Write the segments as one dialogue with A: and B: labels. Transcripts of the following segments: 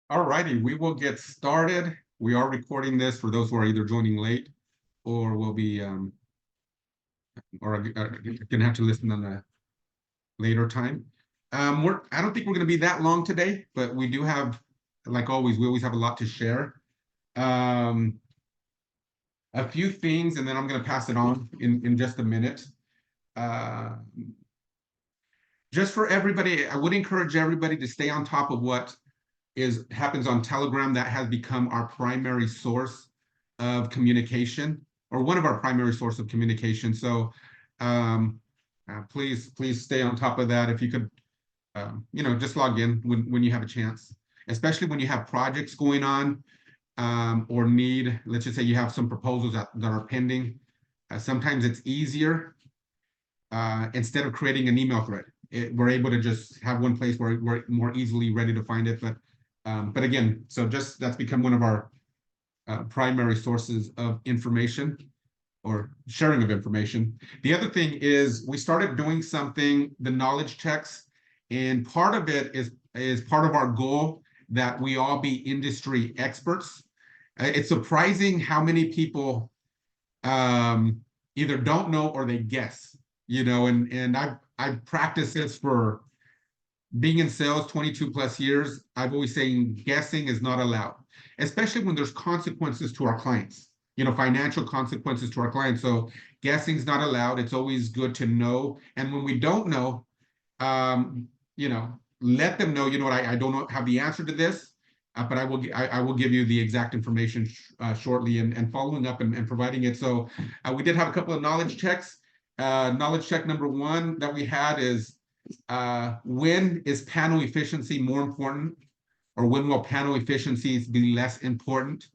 A: All righty, we will get started. We are recording this for those who are either joining late or will be gonna have to listen on a later time. I don't think we're gonna be that long today, but we do have, like always, we always have a lot to share. A few things, and then I'm gonna pass it on in just a minute. Uh, just for everybody, I would encourage everybody to stay on top of what happens on Telegram. That has become our primary source of communication, or one of our primary source of communication. So please stay on top of that. If you could, just log in when you have a chance, especially when you have projects going on, or need, let's just say you have some proposals that are pending. Sometimes it's easier, instead of creating an email thread. We're able to just have one place where we're more easily ready to find it. But again, so just that's become one of our primary sources of information or sharing of information. The other thing is we started doing something, the knowledge checks, and part of it is part of our goal that we all be industry experts. It's surprising how many people either don't know or they guess, and I've practiced this for being in sales 22 plus years. I've always saying guessing is not allowed, especially when there's consequences to our clients, financial consequences to our clients. So guessing is not allowed. It's always good to know. And when we don't know, let them know, what, I don't have the answer to this, but I will give you the exact information shortly, and following up and providing it. So we did have a couple of knowledge checks. Knowledge check number one that we had is, when is panel efficiency more important, or when will panel efficiencies be less important?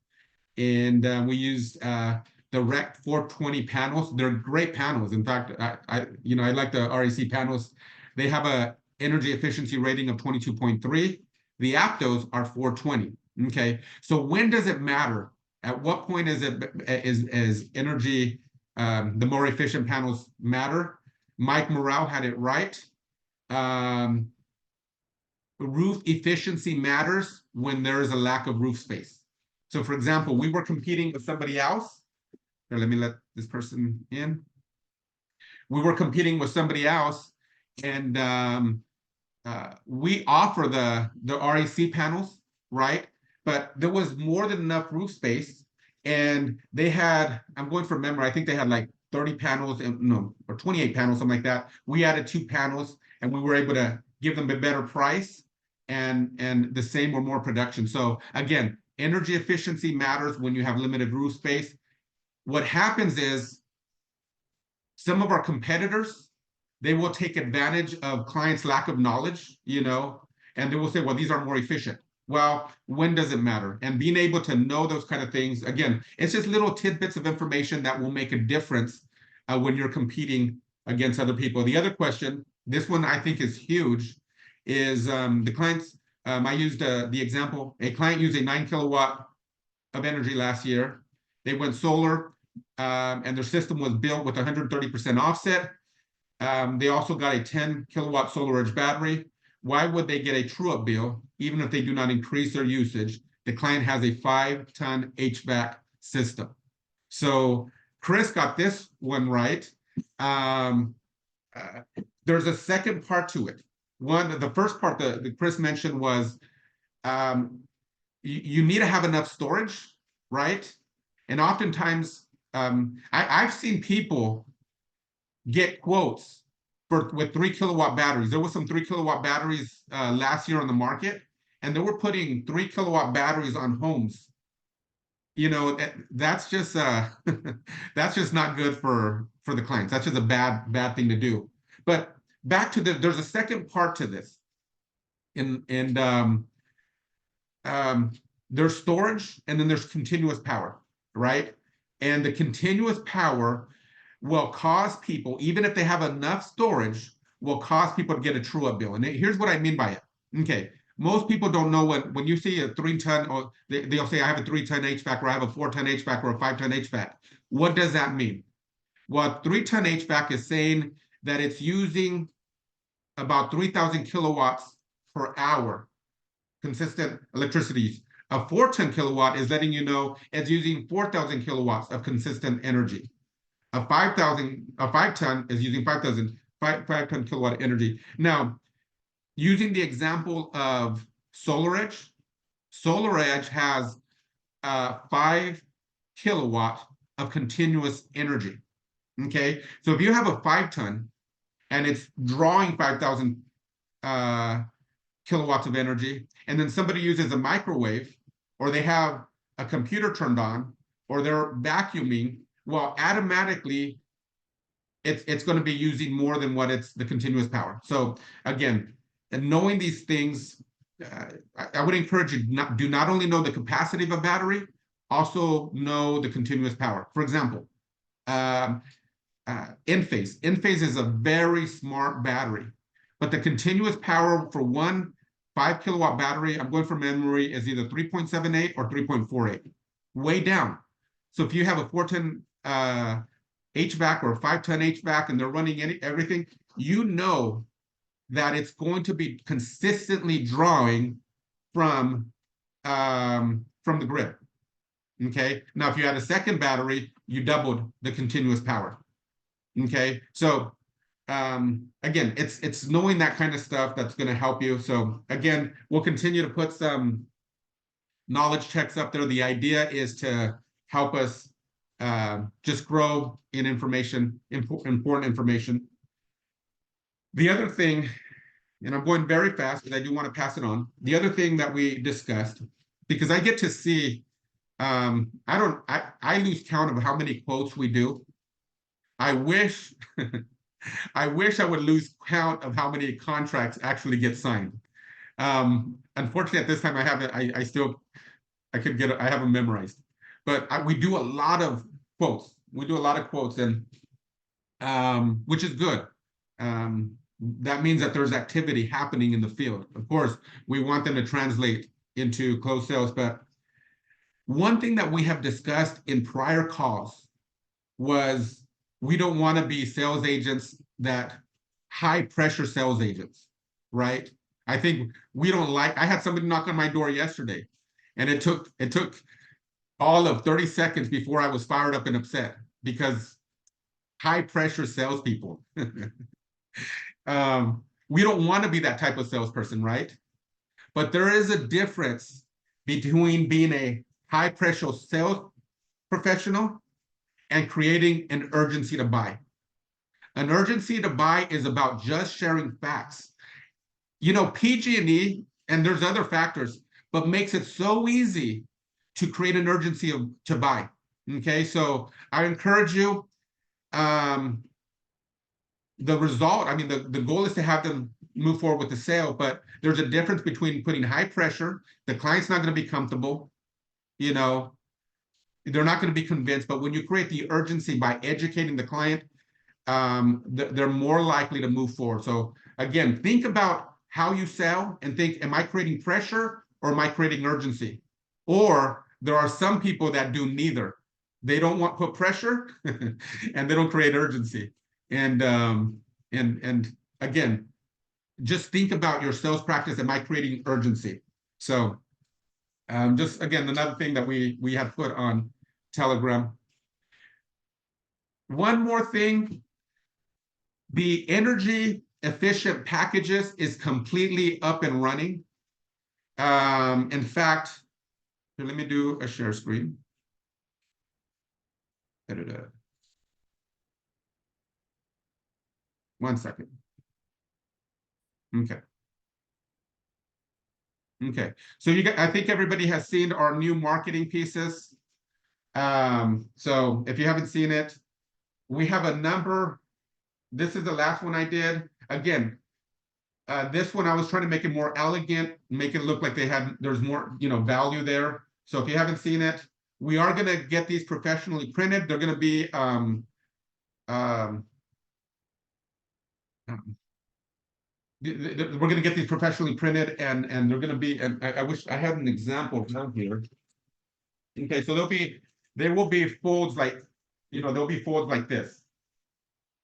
A: And we used the REC 420 panels. They're great panels. In fact, I like the REC panels. They have a energy efficiency rating of 22.3. The Aptos are 420. Okay, so when does it matter? At what point is energy, the more efficient panels matter? Mike Morrell had it right. Roof efficiency matters when there is a lack of roof space. So for example, we were competing with somebody else. Here, let me let this person in. We were competing with somebody else, and we offer the REC panels, right? But there was more than enough roof space, and they had, I'm going from memory, I think they had like 30 panels, or 28 panels, something like that. We added 2 panels, and we were able to give them a better price and the same or more production. So again, energy efficiency matters when you have limited roof space. What happens is some of our competitors, they will take advantage of clients' lack of knowledge, and they will say, well, these are more efficient. Well, when does it matter? And being able to know those kind of things, again, it's just little tidbits of information that will make a difference when you're competing against other people. The other question, this one I think is huge, is the clients, I used the example, a client used a 9 kilowatt of energy last year. They went solar, and their system was built with 130% offset. They also got a 10 kilowatt SolarEdge battery. Why would they get a true-up bill, even if they do not increase their usage? The client has a 5-ton HVAC system. So Chris got this one right. There's a second part to it. The first part that Chris mentioned was, you need to have enough storage, right? And oftentimes, I've seen people get quotes with 3 kilowatt batteries. There was some 3 kilowatt batteries last year on the market, and they were putting 3 kilowatt batteries on homes. That's just that's just not good for the clients. That's just a bad thing to do. But back to there's a second part to this, and there's storage and then there's continuous power, right? And the continuous power will cause people, even if they have enough storage, will cause people to get a true up bill. And here's what I mean by it. Okay, most people don't know when you see a 3-ton, or they'll say I have a 3-ton HVAC, or I have a 4-ton HVAC, or a 5-ton HVAC. What does that mean? Well, 3-ton HVAC is saying that it's using about 3,000 kilowatts per hour consistent electricity. A 4-ton kilowatt is letting you know it's using 4,000 kilowatts of consistent energy. A 5-ton is using 5-ton kilowatt energy. Now, using the example of SolarEdge, SolarEdge has 5 kilowatt of continuous energy. Okay, so if you have a 5-ton and it's drawing 5,000 kilowatts of energy, and then somebody uses a microwave, or they have a computer turned on, or they're vacuuming, well, automatically it's going to be using more than what it's the continuous power. So again, and knowing these things, I would encourage you do not only know the capacity of a battery, also know the continuous power. For example, Enphase. Enphase is a very smart battery, but the continuous power for one 5 kilowatt battery, I'm going from memory, is either 3.78 or 3.48, way down. So if you have a 4-ton HVAC or a 5-ton HVAC and they're running everything, you know that it's going to be consistently drawing from the grid. Okay. Now, if you had a second battery, you doubled the continuous power. Okay. So again, it's knowing that kind of stuff that's going to help you. So again, we'll continue to put some knowledge checks up there. The idea is to help us just grow in information, important information. The other thing, and I'm going very fast because I do want to pass it on. The other thing that we discussed, because I get to see, I lose count of how many quotes we do. I wish I would lose count of how many contracts actually get signed. Unfortunately, at this time, I haven't. I have them memorized, but we do a lot of quotes. We do a lot of quotes, and which is good. That means that there's activity happening in the field. Of course, we want them to translate into closed sales, but one thing that we have discussed in prior calls was we don't want to be sales agents that high pressure sales agents, right? I think we don't like, I had somebody knock on my door yesterday, and it took all of 30 seconds before I was fired up and upset, because high pressure salespeople. We don't want to be that type of salesperson, right? But there is a difference between being a high pressure sales professional and creating an urgency to buy. An urgency to buy is about just sharing facts. You know, PG&E, and there's other factors, but makes it so easy to create an urgency to buy. Okay, so I encourage you. The result, I mean, the goal is to have them move forward with the sale, but there's a difference between putting high pressure. The client's not going to be comfortable, you know, they're not going to be convinced, but when you create the urgency by educating the client, they're more likely to move forward. So again, think about how you sell and think, am I creating pressure or am I creating urgency? Or there are some people that do neither. They don't want to put pressure and they don't create urgency. And again, just think about your sales practice. Am I creating urgency? So just again, another thing that we have put on Telegram. One more thing, the energy efficient packages is completely up and running. In fact, here, let me do a share screen. One second. Okay. Okay. So I think everybody has seen our new marketing pieces. So if you haven't seen it, we have a number. This is the last one I did. Again, This one, I was trying to make it more elegant, make it look like there's more, value there. So if you haven't seen it, we are gonna get these professionally printed. They're gonna be um, we're gonna get these professionally printed, and they're gonna be, and I wish I had an example down here. Okay, so there will be folds like, there'll be folds like this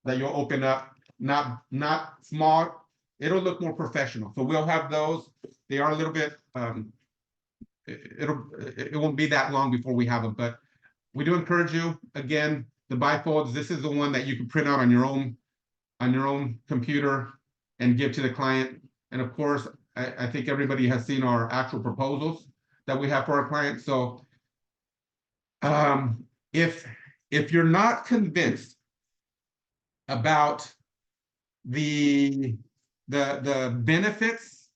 A: that you'll open up, not small. It'll look more professional. So we'll have those. They are a little bit, it won't be that long before we have them, but we do encourage you, again, the bifolds. This is the one that you can print out on your own computer and give to the client. And of course, I think everybody has seen our actual proposals that we have for our clients. So if you're not convinced about the benefits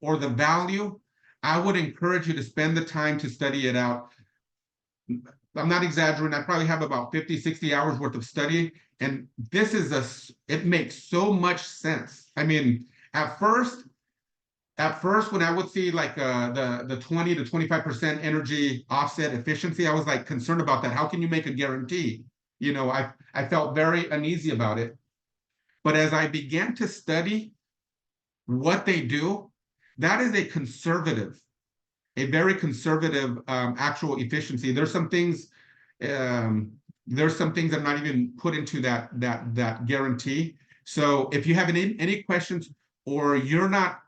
A: or the value, I would encourage you to spend the time to study it out. I'm not exaggerating. I probably have about 50, 60 hours worth of study. And this is it makes so much sense. I mean, at first, when I would see like the 20 to 25% energy offset efficiency, I was like concerned about that. How can you make a guarantee? I felt very uneasy about it. But as I began to study what they do, that is a very conservative actual efficiency. There's some things that are not even put into that guarantee. So if you have any questions, or you're not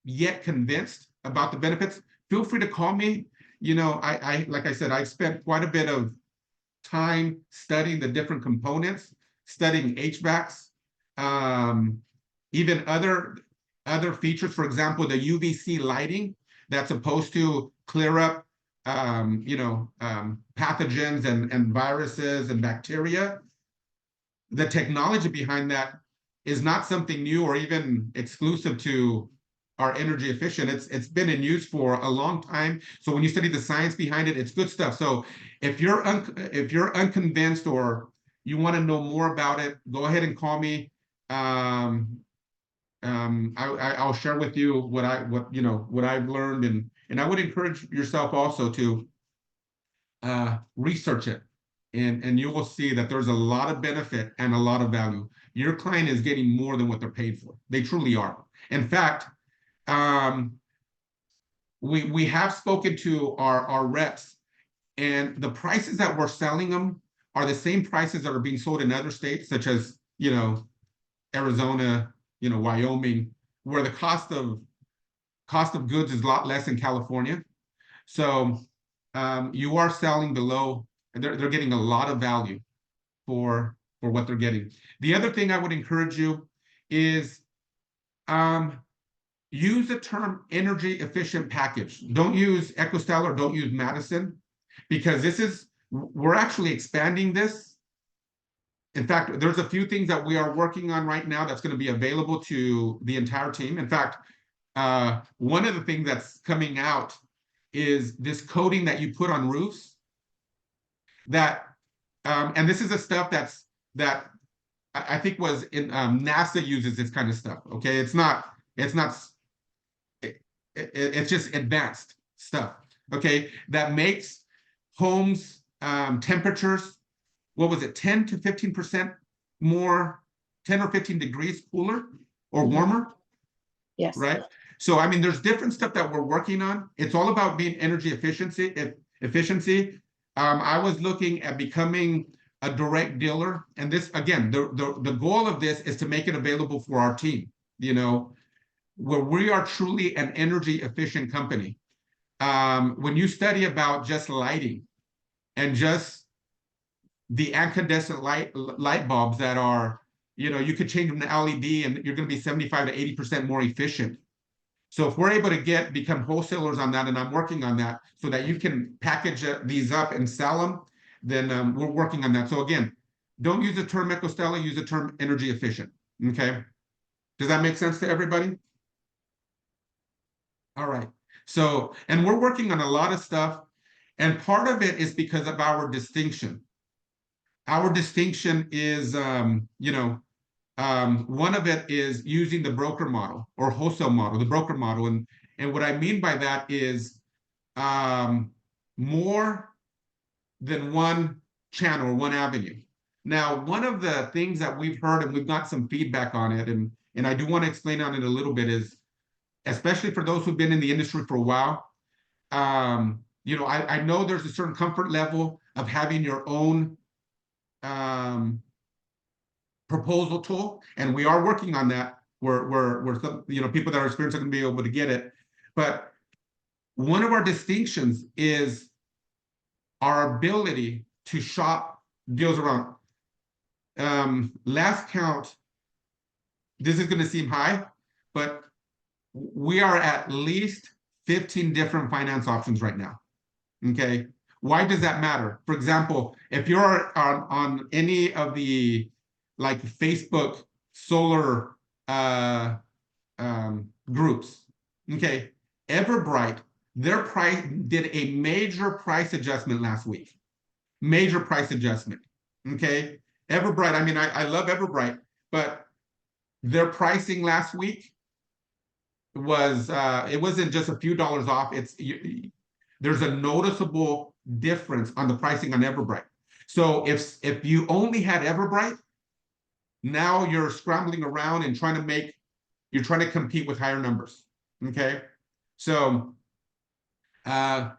A: yet convinced about the benefits, feel free to call me. I like I said, I spent quite a bit of time studying the different components, studying HVACs, even other features. For example, the UVC lighting that's supposed to clear up pathogens and viruses and bacteria. The technology behind that is not something new or even exclusive to our energy efficient. It's been in use for a long time. So when you study the science behind it, it's good stuff. So if you're unconvinced, or you want to know more about it, go ahead and call me. I'll share with you what I've learned, and I would encourage yourself also to research it, and you will see that there's a lot of benefit and a lot of value. Your client is getting more than what they're paid for. They truly are. In fact, we have spoken to our reps, and the prices that we're selling them are the same prices that are being sold in other states, such as Arizona, Wyoming, where the cost of goods is a lot less in California. So you are selling below, and they're getting a lot of value for what they're getting. The other thing I would encourage you is use the term energy efficient package. Don't use EcoStyle or don't use Madison, because we're actually expanding this. In fact, there's a few things that we are working on right now that's going to be available to the entire team. In fact, one of the things that's coming out is this coating that you put on roofs and this is the stuff that I think was in NASA uses this kind of stuff. Okay, it's just advanced stuff. Okay, that makes homes temperatures, what was it, 10 to 15% more, 10 or 15 degrees cooler or warmer?
B: Yes.
A: Right? So, I mean, there's different stuff that we're working on. It's all about being energy efficiency. I was looking at becoming a direct dealer. And this, again, the goal of this is to make it available for our team, where we are truly an energy efficient company. When you study about just lighting and just the incandescent light bulbs that are, you could change them to LED and you're going to be 75 to 80% more efficient. So if we're able to become wholesalers on that, and I'm working on that so that you can package these up and sell them, then we're working on that. So again, don't use the term EcoStella, use the term energy efficient. Okay. Does that make sense to everybody? All right. So, and we're working on a lot of stuff, and part of it is because of our distinction. Our distinction is, One of it is using the broker model or wholesale model, the broker model. And what I mean by that is more than one channel or one avenue. Now, one of the things that we've heard, and we've got some feedback on it, and I do want to explain on it a little bit, is especially for those who've been in the industry for a while, you know, I know there's a certain comfort level of having your own proposal tool, and we are working on that. We're some, you know, people that are experienced are going to be able to get it. But one of our distinctions is our ability to shop deals around. Last count, this is going to seem high, but we are at least 15 different finance options right now. Okay. Why does that matter? For example, if you're on any of the like Facebook solar groups, okay, Everbright, their price did a major price adjustment last week. Major price adjustment. Okay. Everbright, I mean, I love Everbright, but their pricing last week was it wasn't just a few dollars off. There's a noticeable difference on the pricing on Everbright. So if you only had Everbright, now you're scrambling around and you're trying to compete with higher numbers. Okay. So I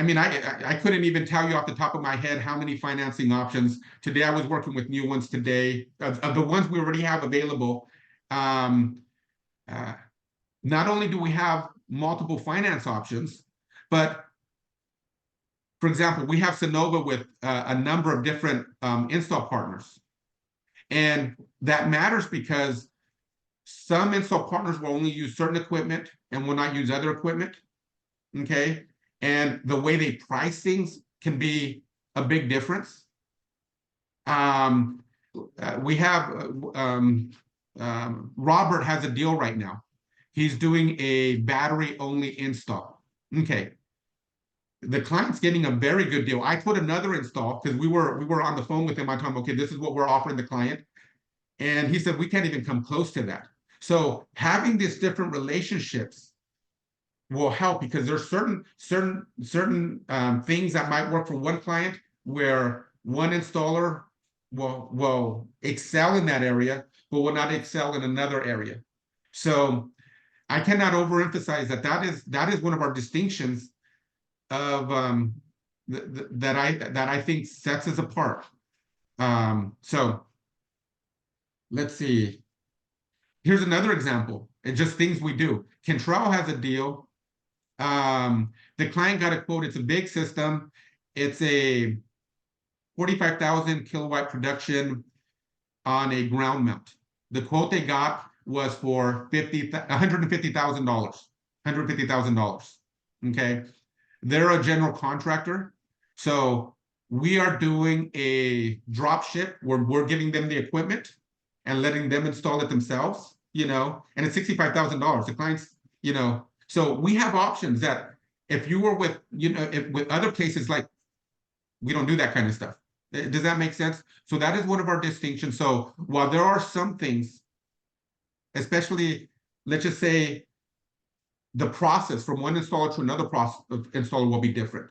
A: mean, I couldn't even tell you off the top of my head how many financing options. Today, I was working with new ones today, of the ones we already have available. Not only do we have multiple finance options, but for example, we have Sunnova with a number of different install partners. And that matters because some install partners will only use certain equipment and will not use other equipment. Okay. And the way they price things can be a big difference. We have Robert has a deal right now. He's doing a battery only install. Okay. The client's getting a very good deal. I put another install because we were on the phone with him. I told him, okay, this is what we're offering the client. And he said, we can't even come close to that. So having these different relationships will help because there's certain things that might work for one client where one installer will excel in that area, but will not excel in another area. So I cannot overemphasize that is one of our distinctions of that I think sets us apart. So let's see. Here's another example. It's just things we do. Kentrel has a deal. The client got a quote. It's a big system. It's a 45,000 kilowatt production on a ground mount. The quote they got was for $150,000. $150,000. Okay. They're a general contractor. So we are doing a drop ship where we're giving them the equipment and letting them install it themselves, you know, and it's $65,000. The clients, you know, so we have options that if you were with, you know, with other places, like we don't do that kind of stuff. Does that make sense? So that is one of our distinctions. So while there are some things, especially, let's just say, the process from one installer to another installer will be different.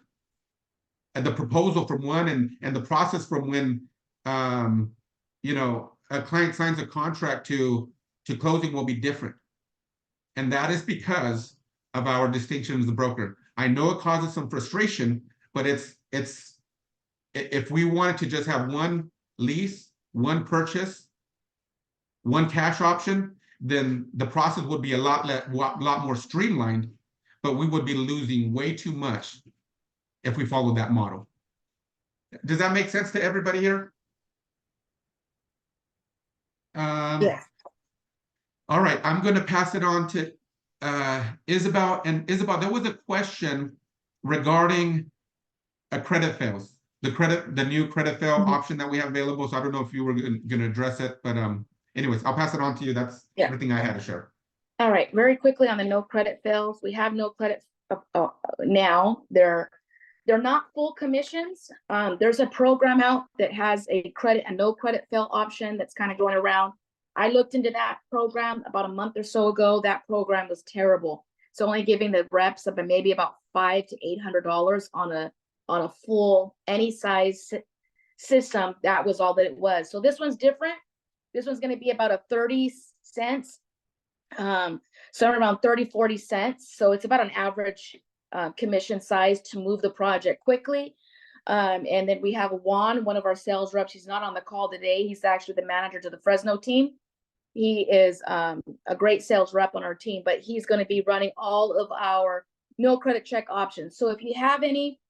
A: And the proposal from one and the process from when, you know, a client signs a contract to closing will be different. And that is because of our distinction as the broker. I know it causes some frustration, but it's if we wanted to just have one lease, one purchase, one cash option, then the process would be a lot more streamlined, but we would be losing way too much if we followed that model. Does that make sense to everybody here?
B: Yes.
A: All right, I'm going to pass it on to Isabel. And Isabel, there was a question regarding a credit fails, the new credit fail option that we have available. So I don't know if you were going to address it, but anyways, I'll pass it on to you. That's everything I had to share.
B: All right, very quickly on the no credit fails. We have no credit now. They're not full commissions. There's a program out that has a credit and no credit fail option that's kind of going around. I looked into that program about a month or so ago. That program was terrible. It's only giving the reps up maybe about $500 to $800 on a full any size system. That was all that it was. So this one's different. This one's going to be about a 30 cents, somewhere around 30-40 cents. So it's about an average commission size to move the project quickly. And then we have Juan, one of our sales reps. He's not on the call today. He's actually the manager to the Fresno team. He is a great sales rep on our team, but he's going to be running all of our no credit check options. So if you have any,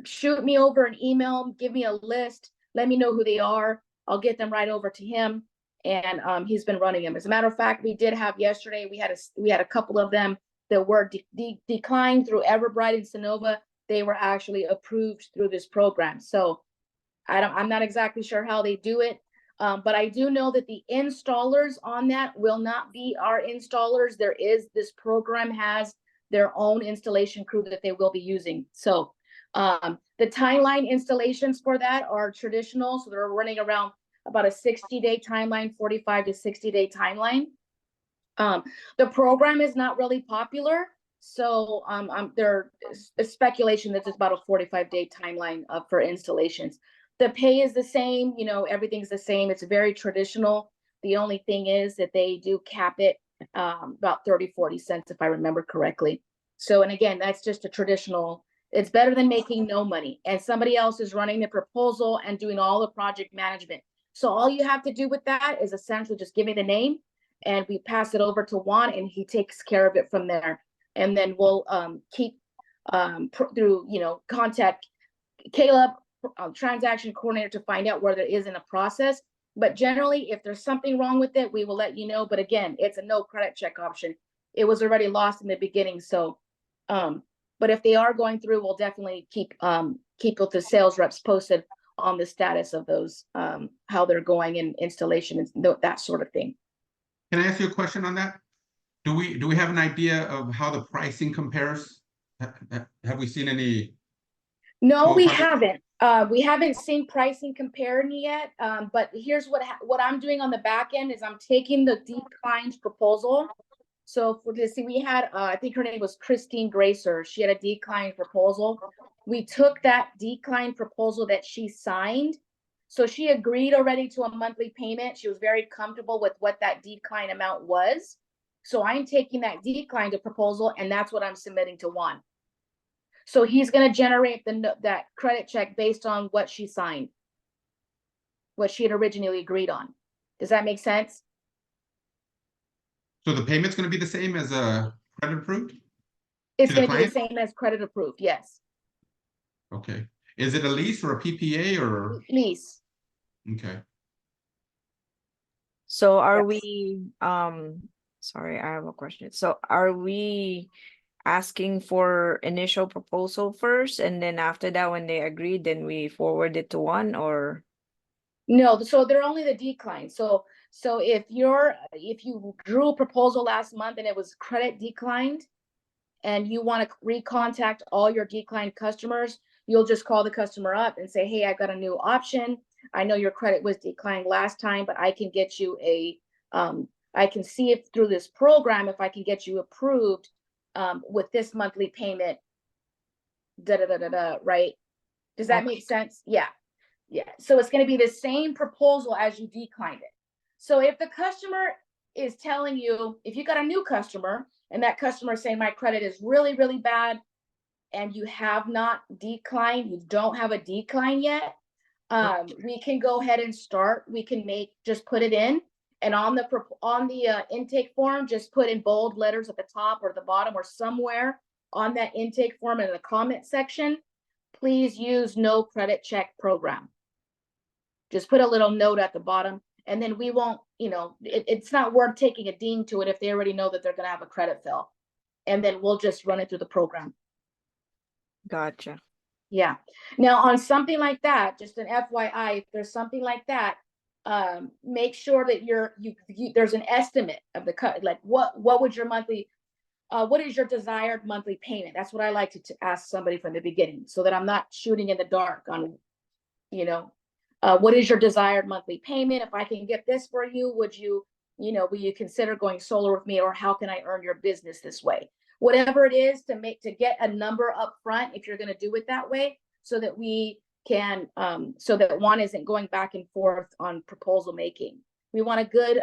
B: shoot me over an email, give me a list, let me know who they are. I'll get them right over to him. And he's been running them. As a matter of fact, we did have yesterday, we had a couple of them that were declined through Everbright and Sonova. They were actually approved through this program. So I'm not exactly sure how they do it. But I do know that the installers on that will not be our installers. This program has their own installation crew that they will be using. So the timeline installations for that are traditional. So they're running around about a 60-day timeline, 45 to 60-day timeline. The program is not really popular. So there's speculation that it's about a 45-day timeline for installations. The pay is the same, everything's the same. It's very traditional. The only thing is that they do cap it about 30-40 cents, if I remember correctly. So, and again, that's just a traditional, it's better than making no money. And somebody else is running the proposal and doing all the project management. So all you have to do with that is essentially just give me the name and we pass it over to Juan and he takes care of it from there. And then we'll keep through, contact Caleb, transaction coordinator, to find out where there is in a process. But generally, if there's something wrong with it, we will let you know. But again, it's a no credit check option. It was already lost in the beginning. So, but if they are going through, we'll definitely keep with the sales reps posted on the status of those, how they're going in installation and that sort of thing.
A: Can I ask you a question on that? Do we have an idea of how the pricing compares? Have we seen any?
B: No, we haven't. We haven't seen pricing comparing yet. But here's what I'm doing on the back end is I'm taking the declined proposal. So for this, we had, I think her name was Christine Gracer. She had a declined proposal. We took that declined proposal that she signed. So she agreed already to a monthly payment. She was very comfortable with what that decline amount was. So I'm taking that declined proposal and that's what I'm submitting to Juan. So he's going to generate that credit check based on what she signed, what she had originally agreed on. Does that make sense?
A: So the payment's going to be the same as a credit approved?
B: It's going to be the same as credit approved, yes.
A: Okay. Is it a lease or a PPA or?
B: Lease.
A: Okay.
C: So are we, sorry, I have a question. So are we asking for initial proposal first, and then after that, when they agree, then we forward it to Juan, or?
B: No, so they're only the decline. So if you drew a proposal last month and it was credit declined and you want to recontact all your declined customers, you'll just call the customer up and say, hey, I got a new option. I know your credit was declined last time, but I can get you I can see if through this program, if I can get you approved with this monthly payment, right? Does that make sense? Yeah. Yeah. So it's going to be the same proposal as you declined it. So if the customer is telling you, if you got a new customer and that customer is saying my credit is really, really bad and you have not declined, you don't have a decline yet, we can go ahead and start. We can just put it in. And on the intake form, just put in bold letters at the top or the bottom or somewhere on that intake form in the comment section, please use no credit check program. Just put a little note at the bottom, and then we won't, it's not worth taking a ding to it if they already know that they're going to have a credit fill. And then we'll just run it through the program.
C: Gotcha.
B: Yeah. Now on something like that, just an FYI, if there's something like that, make sure that there's an estimate of the cut. Like what would your monthly, what is your desired monthly payment? That's what I like to ask somebody from the beginning, so that I'm not shooting in the dark on, what is your desired monthly payment? If I can get this for you, would you will you consider going solar with me, or how can I earn your business this way? Whatever it is to get a number up front, if you're going to do it that way, so that we can, so that one isn't going back and forth on proposal making. We want a good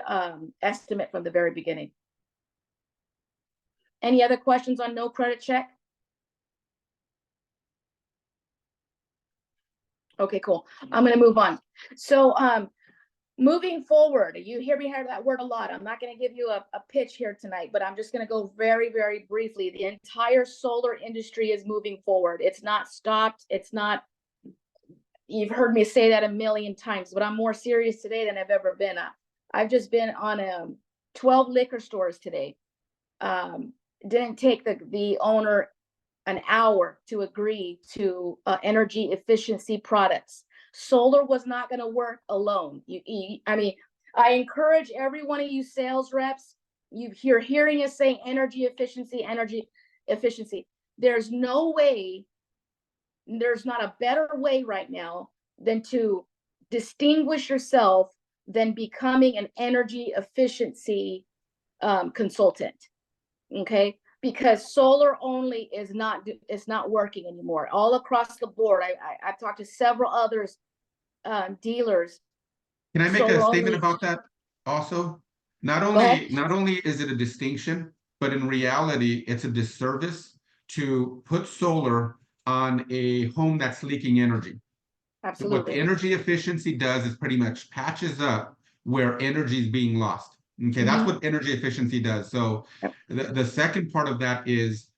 B: estimate from the very beginning. Any other questions on no credit check? Okay, cool. I'm going to move on. So moving forward, you hear me hear that word a lot. I'm not going to give you a pitch here tonight, but I'm just going to go very, very briefly. The entire solar industry is moving forward. It's not stopped. It's not, you've heard me say that a million times, but I'm more serious today than I've ever been. I've just been on 12 liquor stores today. Didn't take the owner an hour to agree to energy efficiency products. Solar was not going to work alone. I mean, I encourage every one of you sales reps, you're hearing us saying energy efficiency, energy efficiency. There's no way, there's not a better way right now than to distinguish yourself than becoming an energy efficiency consultant. Okay, because solar only is not working anymore all across the board. I've talked to several others dealers.
A: Can I make a statement about that also? Not only is it a distinction, but in reality, it's a disservice to put solar on a home that's leaking energy.
B: Absolutely.
A: What the energy efficiency does is pretty much patches up where energy is being lost. Okay, that's what energy efficiency does. So the second part of that is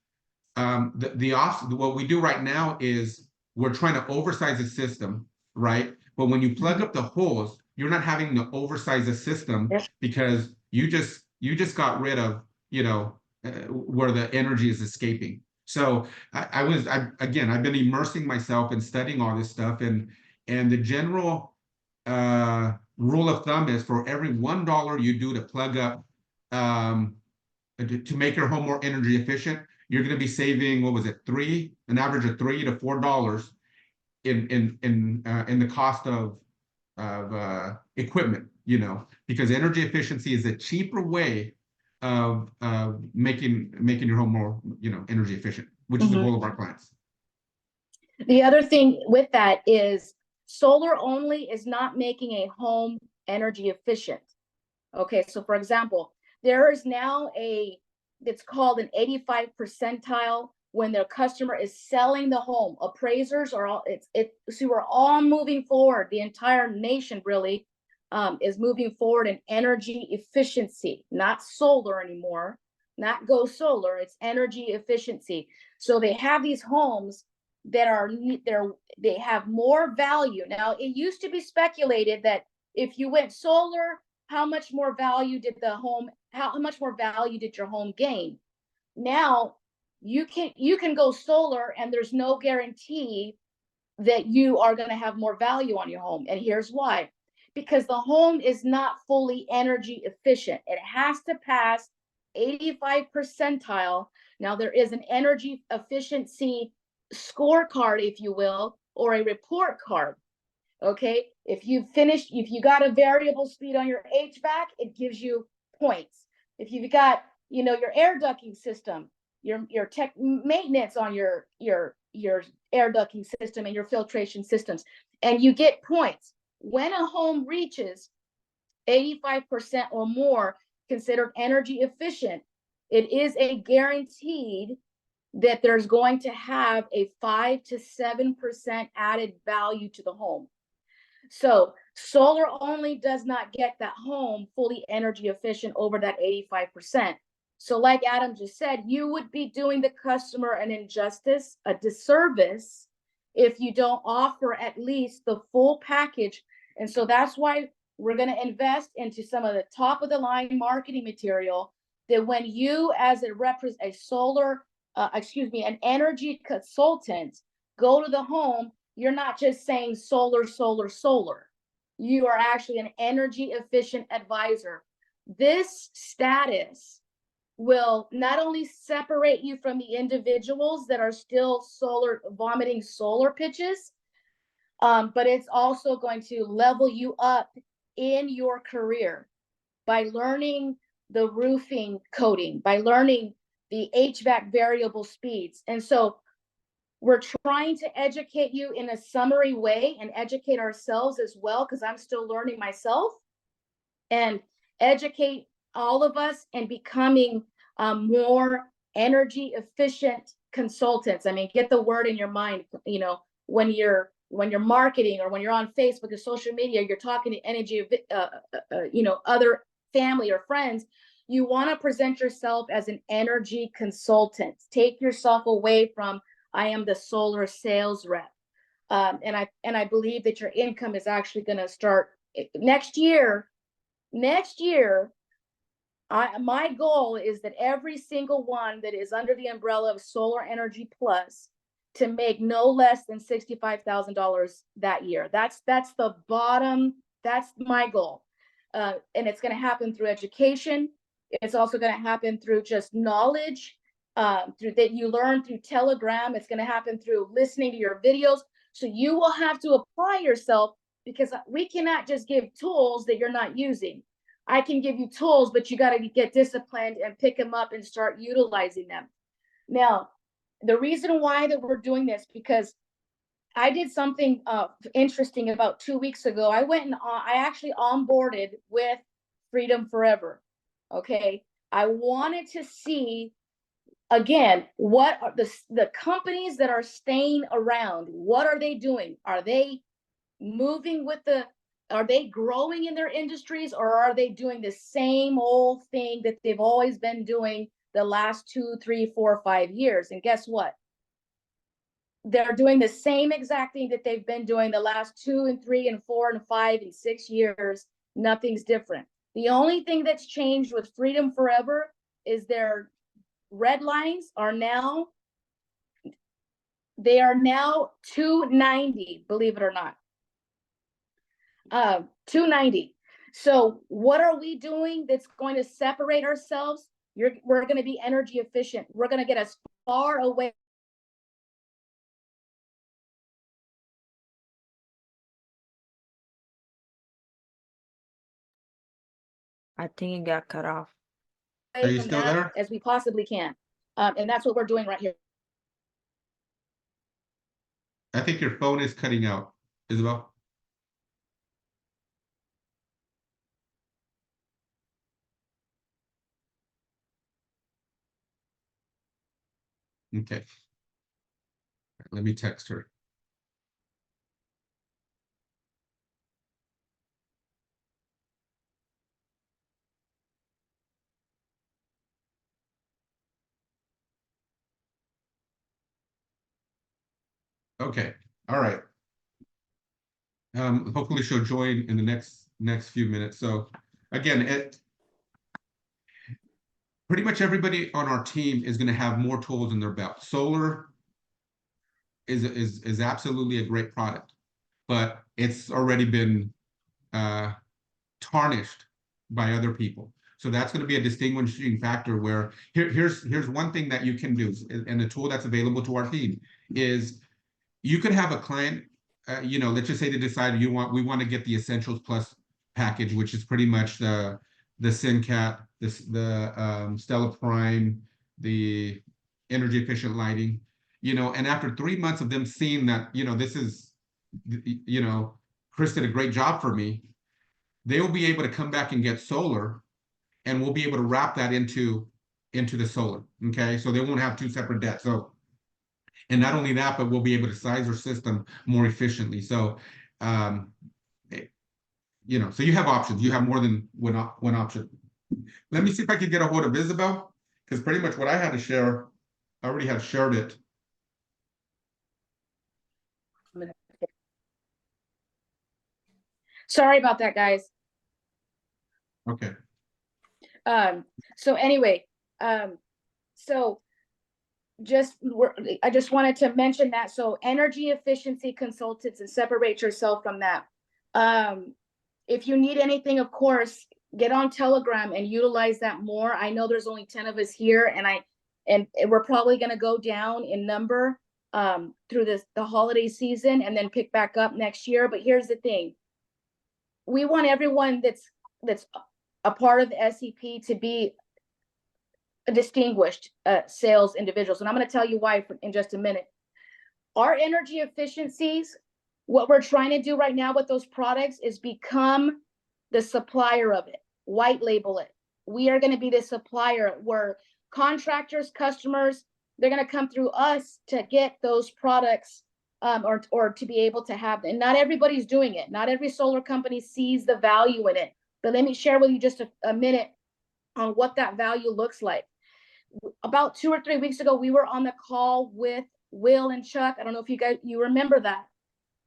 A: what we do right now is we're trying to oversize the system, right? But when you plug up the holes, you're not having to oversize the system because you just got rid of, where the energy is escaping. So I've been immersing myself and studying all this stuff, and the general rule of thumb is for every $1 you do to plug up to make your home more energy efficient, you're going to be saving, what was it, an average of $3 to $4 in the cost of equipment, because energy efficiency is a cheaper way of making your home more, energy efficient, which is the goal of our clients.
B: The other thing with that is solar only is not making a home energy efficient. Okay, so for example, there is now it's called an 85 percentile when their customer is selling the home. Appraisers are all, so we're all moving forward. The entire nation really is moving forward in energy efficiency, not solar anymore, not go solar, it's energy efficiency. So they have these homes that they have more value. Now, it used to be speculated that if you went solar, how much more value did your home gain? Now you can go solar and there's no guarantee that you are going to have more value on your home. And here's why: because the home is not fully energy efficient. It has to pass 85 percentile. Now there is an energy efficiency scorecard, if you will, or a report card. Okay, if you got a variable speed on your HVAC, it gives you points. If you've got, your air ducting system, your tech maintenance on your air ducting system and your filtration systems, and you get points. When a home reaches 85% or more considered energy efficient, it is a guaranteed that there's going to have a 5 to 7% added value to the home. So solar only does not get that home fully energy efficient over that 85%. So like Adam just said, you would be doing the customer an injustice, a disservice, if you don't offer at least the full package. And so that's why we're going to invest into some of the top of the line marketing material, that when you as an energy consultant go to the home, you're not just saying solar, solar, solar. You are actually an energy efficient advisor. This status will not only separate you from the individuals that are still vomiting solar pitches, but it's also going to level you up in your career. by learning the roofing coating, by learning the HVAC variable speeds. And so we're trying to educate you in a summary way and educate ourselves as well, because I'm still learning myself, and educate all of us and becoming more energy efficient consultants. I mean, get the word in your mind, you know, when you're marketing or when you're on Facebook or social media, you're talking to energy, you know, other family or friends. You want to present yourself as an energy consultant. Take yourself away from, I am the solar sales rep. And I believe that your income is actually going to start next year. My goal is that every single one that is under the umbrella of Solar Energy Plus to make no less than $65,000 that year. That's the bottom. That's my goal. And it's going to happen through education. It's also going to happen through just knowledge, through that you learn through Telegram. It's going to happen through listening to your videos. So you will have to apply yourself, because we cannot just give tools that you're not using. I can give you tools, but you got to get disciplined and pick them up and start utilizing them. Now, the reason why that we're doing this, because I did something interesting about 2 weeks ago. I went and I actually onboarded with Freedom Forever. Okay. I wanted to see, again, what are the companies that are staying around? What are they doing? Are they moving with are they growing in their industries, or are they doing the same old thing that they've always been doing the last 2, 3, 4, 5 years? And guess what? They're doing the same exact thing that they've been doing the last 2 and 3 and 4 and 5 and 6 years. Nothing's different. The only thing that's changed with Freedom Forever is their red lines are now, they are now 290, believe it or not. 290. So what are we doing that's going to separate ourselves? We're going to be energy efficient. We're going to get as far away.
C: I think it got cut off.
A: Are you
B: From
A: still
B: that
A: there?
B: as we possibly can. And that's what we're doing right here.
A: I think your phone is cutting out, Isabel. Okay. Let me text her. Okay. All right. Hopefully she'll join in the next few minutes. So again, pretty much everybody on our team is going to have more tools in their belt. Solar is absolutely a great product, but it's already been tarnished by other people. So that's going to be a distinguishing factor where here's one thing that you can do, and a tool that's available to our team is you could have a client, you know, let's just say they decide we want to get the Essentials Plus package, which is pretty much the SynCat, the Stella Prime, the energy efficient lighting, you know, and after 3 months of them seeing that, you know, this is, you know, Chris did a great job for me, they will be able to come back and get solar, and we'll be able to wrap that into the solar. Okay, so they won't have two separate debts. So, and not only that, but we'll be able to size our system more efficiently. So, you know, so you have options. You have more than one option. Let me see if I can get a hold of Isabel, because pretty much what I had to share, I already have shared it.
B: Sorry about that, guys.
A: Okay.
B: So anyway, so I just wanted to mention that. So energy efficiency consultants, and separate yourself from that. If you need anything, of course, get on Telegram and utilize that more. I know there's only 10 of us here, and we're probably going to go down in number through the holiday season, and then pick back up next year. But here's the thing. We want everyone that's a part of the SEP to be a distinguished sales individuals. And I'm going to tell you why in just a minute. Our energy efficiencies, what we're trying to do right now with those products is become the supplier of it, white label it. We are going to be the supplier where contractors, customers, they're going to come through us to get those products or to be able to have them. And not everybody's doing it. Not every solar company sees the value in it. But let me share with you just a minute on what that value looks like. About 2 or 3 weeks ago, we were on the call with Will and Chuck. I don't know if you remember that.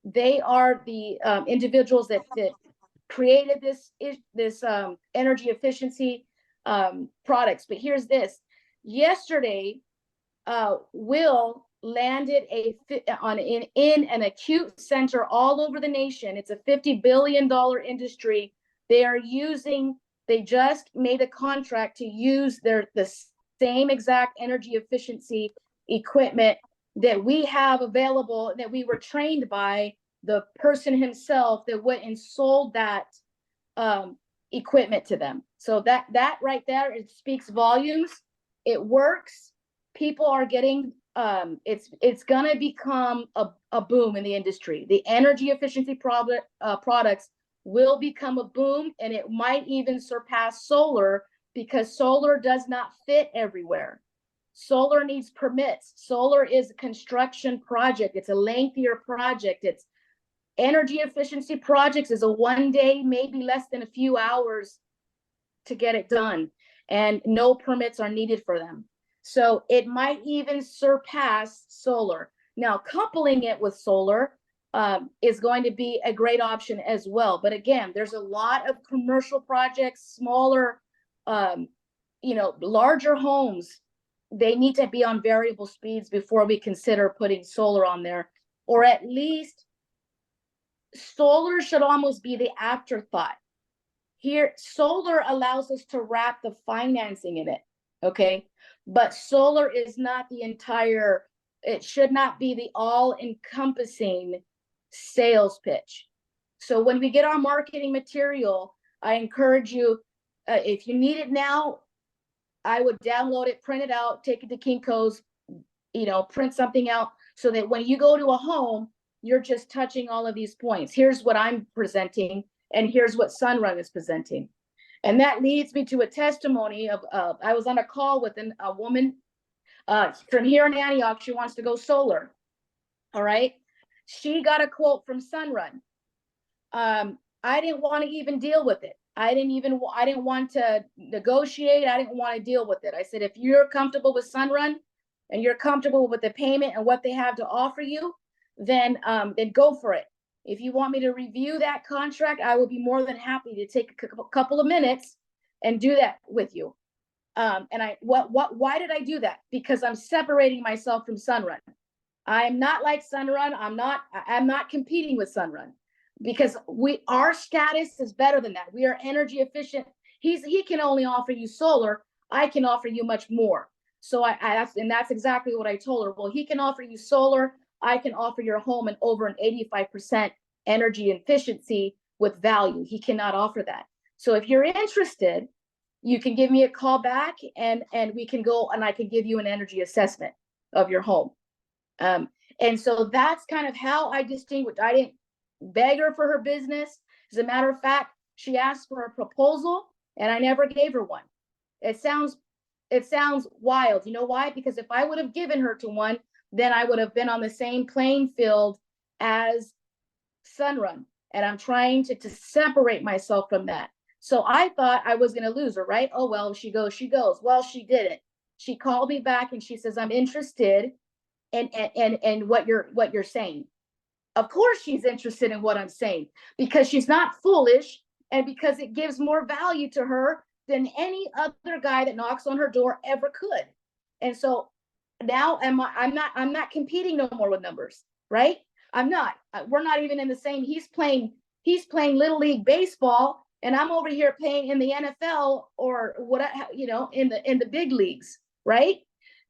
B: They are the individuals that created this energy efficiency products. But here's this. Yesterday, Will landed in an acute center all over the nation. It's a $50 billion industry. They just made a contract to use the same exact energy efficiency equipment that we have available, that we were trained by the person himself that went and sold that equipment to them. So that right there, it speaks volumes. It works. People are getting, it's gonna become a boom in the industry. The energy efficiency products will become a boom, and it might even surpass solar, because solar does not fit everywhere. Solar needs permits. Solar is a construction project. It's a lengthier project. It's energy efficiency projects is a 1 day, maybe less than a few hours to get it done, and no permits are needed for them. So it might even surpass solar. Now, coupling it with solar is going to be a great option as well. But again, there's a lot of commercial projects, smaller, larger homes. They need to be on variable speeds before we consider putting solar on there, or at least solar should almost be the afterthought. Here, solar allows us to wrap the financing in it, okay? But solar is not the entire, it should not be the all-encompassing sales pitch. So when we get our marketing material, I encourage you, if you need it now, I would download it, print it out, take it to Kinko's, print something out so that when you go to a home, you're just touching all of these points. Here's what I'm presenting, and here's what Sunrun is presenting. And that leads me to a testimony of, I was on a call with a woman from here in Antioch. She wants to go solar. All right. She got a quote from Sunrun. I didn't want to even deal with it. I didn't want to negotiate. I didn't want to deal with it. I said, if you're comfortable with Sunrun and you're comfortable with the payment and what they have to offer you, then go for it. If you want me to review that contract, I will be more than happy to take a couple of minutes and do that with you. Why did I do that? Because I'm separating myself from Sunrun. I'm not like Sunrun. I'm not competing with Sunrun, because our status is better than that. We are energy efficient. He can only offer you solar. I can offer you much more. So that's exactly what I told her. Well, he can offer you solar. I can offer your home over an 85% energy efficiency with value. He cannot offer that. So if you're interested, you can give me a call back, and we can go, and I can give you an energy assessment of your home. And so that's kind of how I distinguish. I didn't beg her for her business. As a matter of fact, she asked for a proposal and I never gave her one. It sounds wild. You know why? Because if I would have given her to one, then I would have been on the same playing field as Sunrun. And I'm trying to separate myself from that. So I thought I was going to lose her, right? Oh, well, if she goes, she goes. Well, she didn't. She called me back and she says, I'm interested in what you're saying. Of course she's interested in what I'm saying, because she's not foolish, and because it gives more value to her than any other guy that knocks on her door ever could. And so now I'm not competing no more with numbers, right? I'm not. We're not even in the same. He's playing Little League baseball, and I'm over here playing in the NFL or what, in the big leagues, right?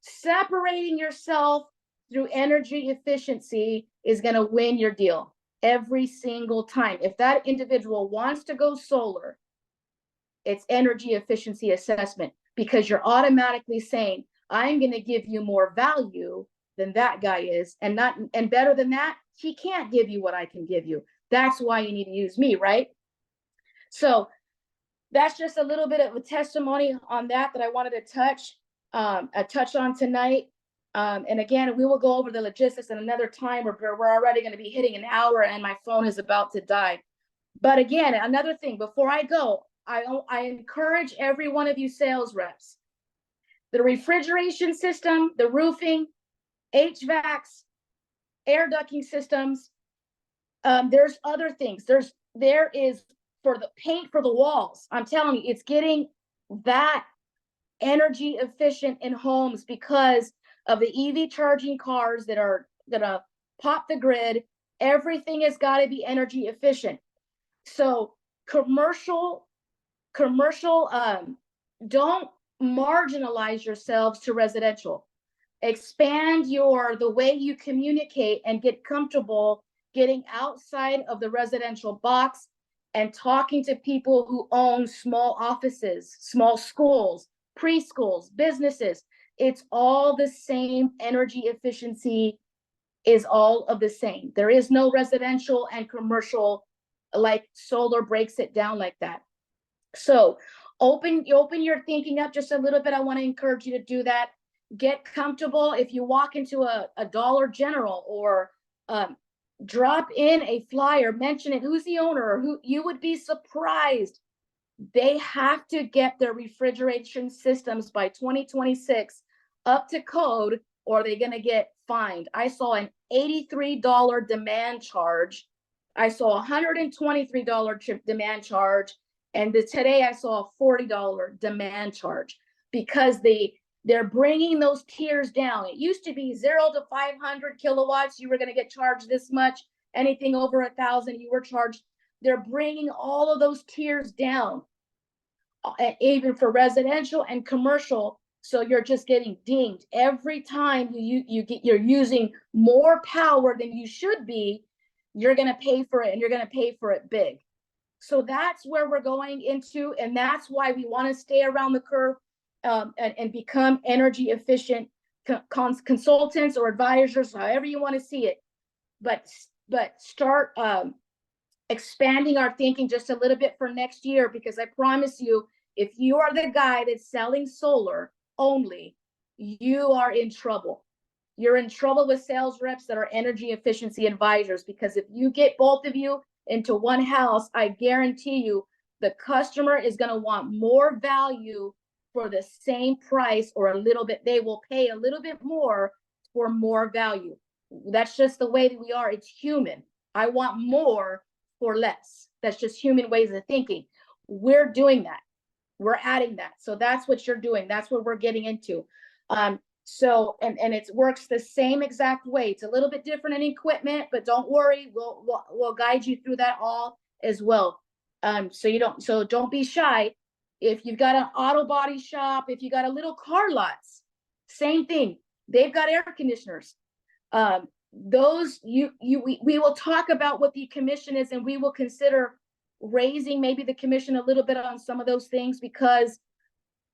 B: Separating yourself through energy efficiency is going to win your deal every single time. If that individual wants to go solar, It's energy efficiency assessment, because you're automatically saying, I'm going to give you more value than that guy is, and better than that, he can't give you what I can give you. That's why you need to use me, right? So that's just a little bit of a testimony on that I wanted to touch on tonight. And again, we will go over the logistics at another time. We're already going to be hitting an hour and my phone is about to die. But again, another thing, before I go, I encourage every one of you sales reps, the refrigeration system, the roofing, HVACs, air ducting systems. There's other things. There is for the paint for the walls. I'm telling you, it's getting that energy efficient in homes because of the EV charging cars that are gonna pop the grid. Everything has got to be energy efficient. So commercial, don't marginalize yourselves to residential. Expand the way you communicate and get comfortable getting outside of the residential box and talking to people who own small offices, small schools, preschools, businesses. It's all the same. Energy efficiency is all of the same. There is no residential and commercial, like solar breaks it down like that. So open your thinking up just a little bit. I want to encourage you to do that. Get comfortable. If you walk into a Dollar General or drop in a flyer, mention it, who's the owner, or who, you would be surprised. They have to get their refrigeration systems by 2026 up to code, or they're going to get fined. I saw an $83 demand charge. I saw a $123 demand charge. And today I saw a $40 demand charge because they're bringing those tiers down. It used to be 0 to 500 kilowatts. You were going to get charged this much. Anything over 1,000, you were charged. They're bringing all of those tiers down, even for residential and commercial. So you're just getting dinged every time you're using more power than you should be. You're going to pay for it, and you're going to pay for it big. So that's where we're going into, and that's why we want to stay around the curve and become energy efficient consultants or advisors, however you want to see it. But start expanding our thinking just a little bit for next year, because I promise you, if you are the guy that's selling solar only, you are in trouble. You're in trouble with sales reps that are energy efficiency advisors, because if you get both of you into one house, I guarantee you the customer is going to want more value for the same price, or a little bit. They will pay a little bit more for more value. That's just the way that we are. It's human. I want more for less. That's just human ways of thinking. We're doing that. We're adding that. So that's what you're doing. That's what we're getting into. So it works the same exact way. It's a little bit different in equipment, but don't worry. We'll guide you through that all as well. So don't be shy. If you've got an auto body shop, if you got a little car lots, same thing. They've got air conditioners. We will talk about what the commission is, and we will consider raising maybe the commission a little bit on some of those things, because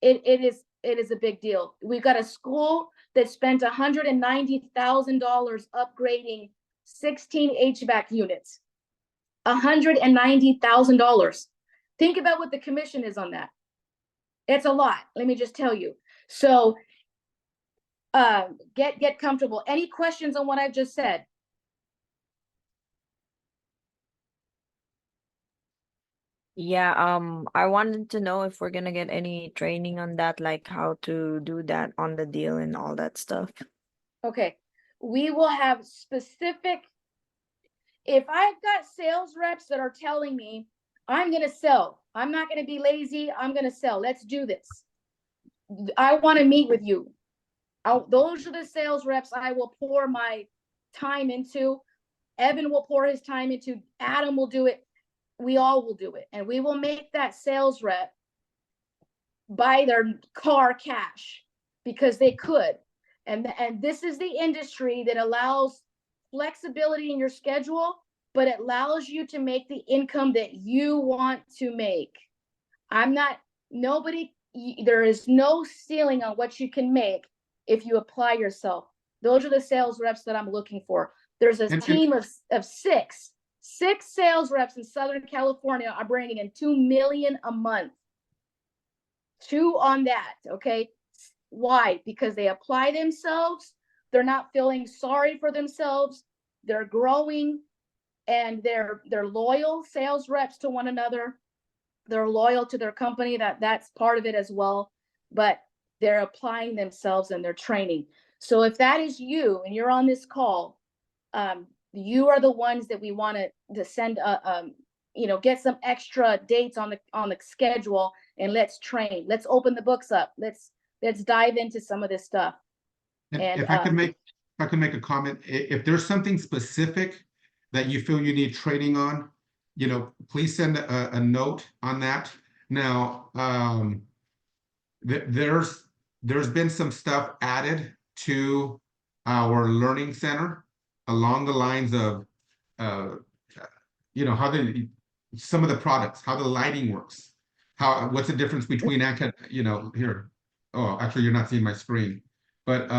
B: it is a big deal. We've got a school that spent $190,000 upgrading 16 HVAC units. $190,000. Think about what the commission is on that. It's a lot. Let me just tell you. So get comfortable. Any questions on what I've just said?
C: Yeah, I wanted to know if we're gonna get any training on that, like how to do that on the deal and all that stuff.
B: Okay, we will have specific. If I've got sales reps that are telling me, I'm going to sell, I'm not going to be lazy, I'm going to sell, let's do this, I want to meet with you. Those are the sales reps I will pour my time into. Evan will pour his time into. Adam will do it. We all will do it. And we will make that sales rep buy their car cash, because they could. And this is the industry that allows flexibility in your schedule, but it allows you to make the income that you want to make. I'm not there is no ceiling on what you can make if you apply yourself. Those are the sales reps that I'm looking for. There's a team of six sales reps in Southern California are bringing in $2 million a month. 2 on that, okay? Why? Because they apply themselves. They're not feeling sorry for themselves. They're growing, and they're loyal sales reps to one another. They're loyal to their company. That's part of it as well. But they're applying themselves and they're training. So if that is you and you're on this call, you are the ones that we want to send get some extra dates on the schedule, and let's train. Let's open the books up. Let's dive into some of this stuff. And
A: if I can make a comment, if there's something specific that you feel you need training on, please send a note on that. Now, there's been some stuff added to our learning center along the lines of, how some of the products, how the lighting works, what's the difference between, here. Oh, actually, you're not seeing my screen, but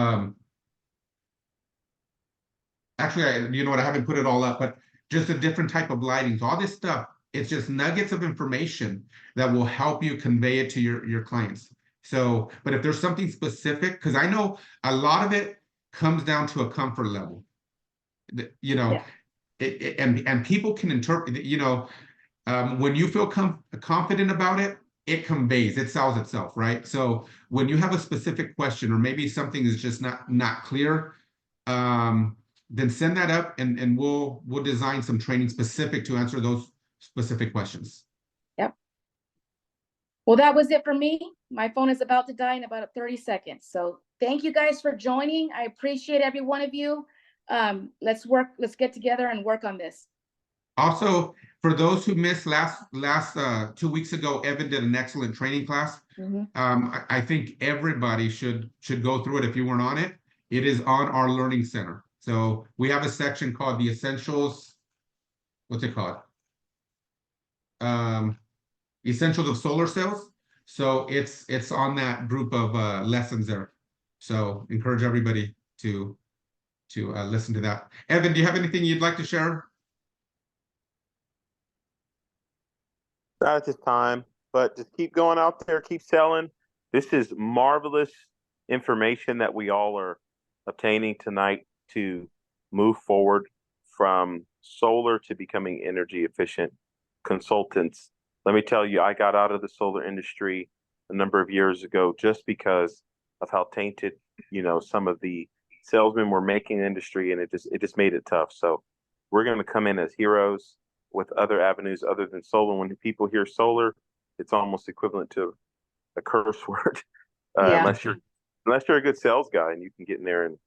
A: actually, I haven't put it all up, but just a different type of lighting. So all this stuff, it's just nuggets of information that will help you convey it to your clients. So, but if there's something specific, because I know a lot of it comes down to a comfort level,
B: Yeah.
A: And people can interpret, when you feel confident about it, it conveys, it sells itself, right? So when you have a specific question, or maybe something is just not clear, then send that up, and we'll design some training specific to answer those specific questions.
B: Yep. Well, that was it for me. My phone is about to die in about 30 seconds. So thank you guys for joining. I appreciate every one of you. Let's get together and work on this.
A: Also, for those who missed last 2 weeks ago, Evan did an excellent training class. I think everybody should go through it if you weren't on it. It is on our learning center. So we have a section called the Essentials. What's it called? Essentials of Solar Cells. So it's on that group of lessons there. So encourage everybody to listen to that. Evan, do you have anything you'd like to share?
D: Not at this time, but just keep going out there, keep selling. This is marvelous information that we all are obtaining tonight to move forward from solar to becoming energy efficient consultants. Let me tell you, I got out of the solar industry a number of years ago just because of how tainted, some of the salesmen were making the industry, and it just made it tough. So we're going to come in as heroes with other avenues other than solar. When people hear solar, it's almost equivalent to a curse word, unless you're a good sales guy and you can get in there and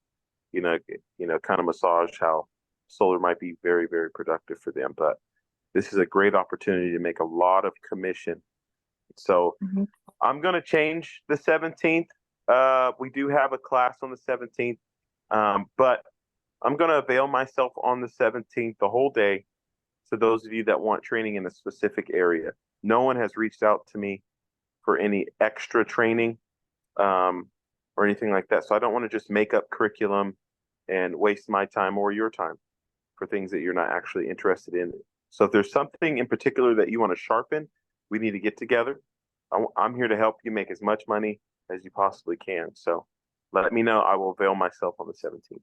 D: kind of massage how solar might be very, very productive for them. But this is a great opportunity to make a lot of commission. So I'm going to change the 17th. We do have a class on the 17th, but I'm going to avail myself on the 17th the whole day to those of you that want training in a specific area. No one has reached out to me for any extra training or anything like that. So I don't want to just make up curriculum and waste my time or your time for things that you're not actually interested in. So if there's something in particular that you want to sharpen, we need to get together. I'm here to help you make as much money as you possibly can. So let me know. I will avail myself on the 17th.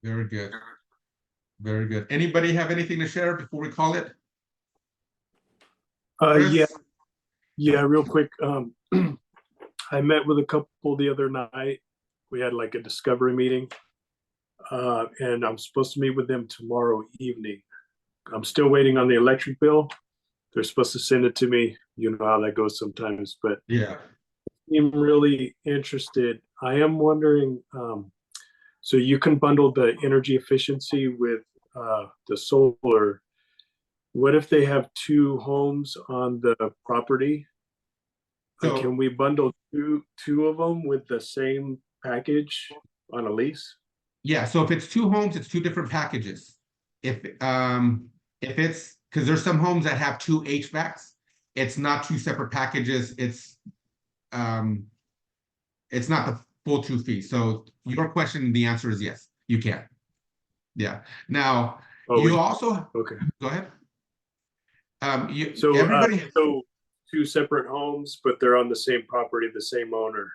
A: Very good. Very good. Anybody have anything to share before we call it?
E: Yeah, real quick. I met with a couple the other night. We had like a discovery meeting, and I'm supposed to meet with them tomorrow evening. I'm still waiting on the electric bill. They're supposed to send it to me. You know how that goes sometimes, but
A: yeah,
E: I'm really interested. I am wondering, so you can bundle the energy efficiency with the solar. What if they have 2 homes on the property?
A: So,
E: can we bundle two of them with the same package on a lease?
A: Yeah, so if it's 2 homes, it's 2 different packages. If it's because there's some homes that have 2 HVACs, it's not two separate packages. It's not the full 2 fees. So your question, the answer is yes, you can. Yeah. Now,
E: Oh,
A: you also,
E: okay.
A: go ahead. You,
E: So,
A: everybody,
E: so 2 separate homes, but they're on the same property, the same owner.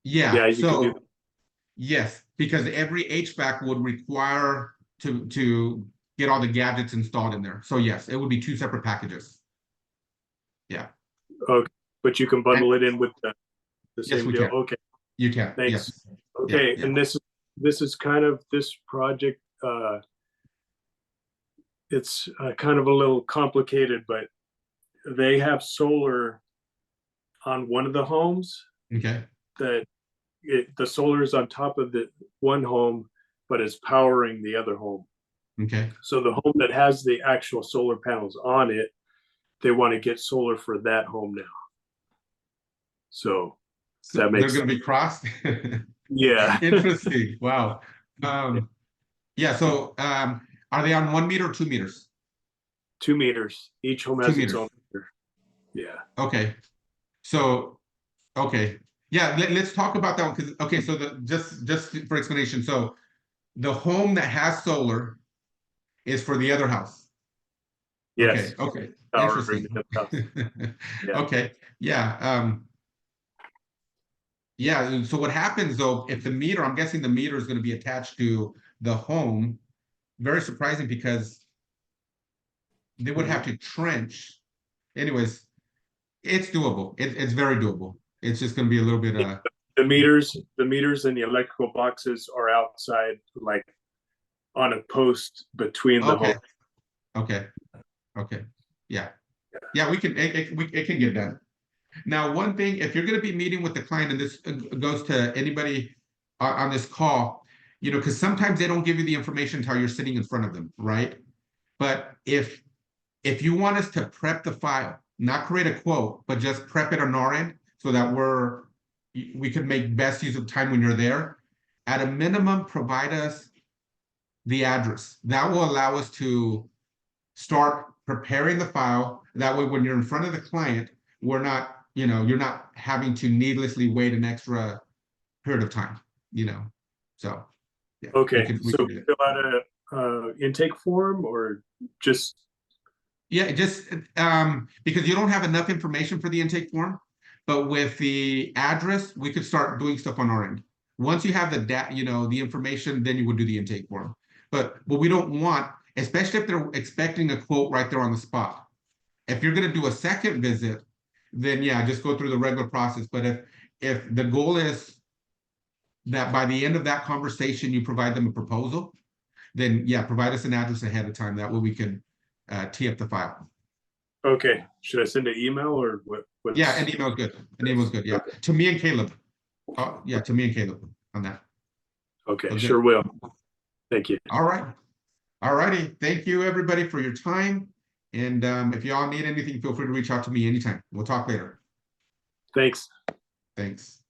A: yeah,
E: Yeah, you can do
A: so, yes, because every HVAC would require to get all the gadgets installed in there. So yes, it would be 2 separate packages. Yeah,
E: Okay, but you can bundle it in with the
A: Yes,
E: same
A: we
E: deal.
A: can.
E: Okay,
A: you can,
E: thanks.
A: yes.
E: Okay,
A: yeah.
E: and this is kind of this project. It's kind of a little complicated, but they have solar on one of the homes
A: Okay,
E: that the solar is on top of the one home, but it's powering the other home.
A: okay.
E: So the home that has the actual solar panels on it, they want to get solar for that home now. So
A: So
E: that
A: they're
E: makes
A: gonna be crossed?
E: yeah.
A: Interesting, wow. Yeah, so, are they on 1 meter or 2 meters?
E: 2 meters. Each home
A: 2
E: has its
A: meters.
E: own meter. Yeah.
A: Okay, so, okay, yeah, let's talk about that one, because, okay, so just for explanation, so the home that has solar is for the other house.
E: Yes.
A: Okay,
E: Powering
A: interesting.
E: the house. Yeah.
A: Okay, yeah, yeah, so what happens though, if the meter, I'm guessing the meter is gonna be attached to the home, very surprising because they would have to trench. Anyways, it's doable. It's very doable. It's just gonna be a little bit,
E: The meters and the electrical boxes are outside, like on a post between the
A: okay,
E: home.
A: okay, okay, yeah. Yeah, we can, it can get done. Now, one thing, if you're gonna be meeting with the client, and this goes to anybody on this call, you know, because sometimes they don't give you the information until you're sitting in front of them, right? But if you want us to prep the file, not create a quote, but just prep it on our end so that we could make best use of time when you're there, at a minimum, provide us the address. That will allow us to start preparing the file. That way, when you're in front of the client, we're not, you know, you're not having to needlessly wait an extra period of time, you know. So, yeah.
E: Okay,
A: we
E: so
A: can do it.
E: fill out a intake form or just
A: Yeah, just because you don't have enough information for the intake form, but with the address, we could start doing stuff on our end. Once you have the you know, the information, then you would do the intake form. But what we don't want, especially if they're expecting a quote right there on the spot. If you're gonna do a second visit, then yeah, just go through the regular process. But if the goal is that by the end of that conversation, you provide them a proposal, then yeah, provide us an address ahead of time. That way we can tee up the file.
E: okay. Should I send an email or what?
A: Yeah, an email is good. An email is good. Yeah,
E: Okay.
A: to me and Caleb. Yeah, to me and Caleb on that.
E: Okay,
A: Okay.
E: sure will. Thank you.
A: All right. All righty. Thank you, everybody, for your time. And if y'all need anything, feel free to reach out to me anytime. We'll talk later.
E: Thanks.
A: Thanks.